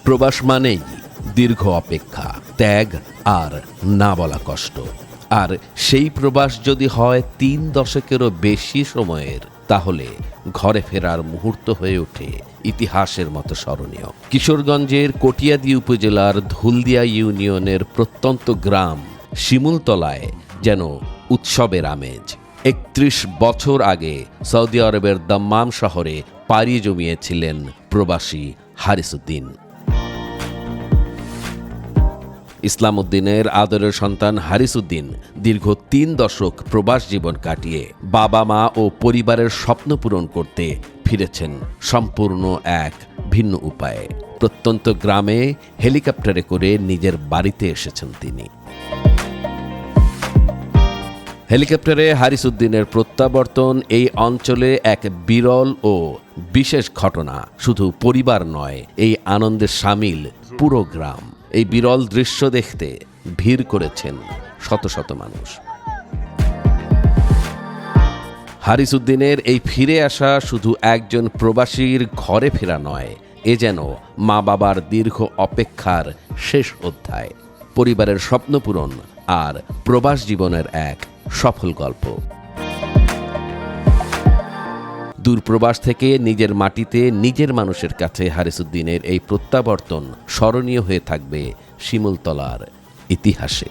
প্রবাস মানেই দীর্ঘ অপেক্ষা, ত্যাগ আর না বলা কষ্ট। আর সেই প্রবাস যদি হয় ৩ দশকেরও বেশি সময়ের, তাহলে ঘরে ফেরার মুহূর্ত হয়ে ওঠে ইতিহাসের মতো স্মরণীয়। কিশোরগঞ্জের কটিয়াদী উপজেলার ধুলদিয়া ইউনিয়নের প্রত্যন্ত গ্রাম শিমুলতলায় যেন উৎসবের আমেজ। ৩১ বছর আগে সৌদি আরবের দাম্মাম শহরে পাড়ি জমিয়েছিলেন প্রবাসী হারিসউদ্দিন। ইসলাম উদ্দিনের আদরের সন্তান হারিসউদ্দিন দীর্ঘ ৩ দশক প্রবাস জীবন কাটিয়ে বাবা মা ও পরিবারের স্বপ্ন পূরণ করতে ফিরেছেন সম্পূর্ণ এক ভিন্ন উপায়ে। প্রত্যন্ত গ্রামে হেলিকপ্টারে করে নিজের বাড়িতে এসেছেন তিনি। হেলিকপ্টারে হারিসউদ্দিনের প্রত্যাবর্তন এই অঞ্চলে এক বিরল ও বিশেষ ঘটনা। শুধু পরিবার নয়, এই আনন্দে সামিল পুরো গ্রাম। এই বিরল দৃশ্য দেখতে ভিড় করেছেন শত শত মানুষ। হারিসউদ্দিনের এই ফিরে আসা শুধু একজন প্রবাসীর ঘরে ফেরা নয়, এ যেন মা বাবার দীর্ঘ অপেক্ষার শেষ অধ্যায়, পরিবারের স্বপ্ন পূরণ আর প্রবাস জীবনের এক সফল গল্প। দূরপ্রবাস থেকে নিজের মাটিতে নিজের মানুষের কাছে হারিসউদ্দিনের এই প্রত্যাবর্তন স্মরণীয় হয়ে থাকবে শিমুলতলার ইতিহাসে।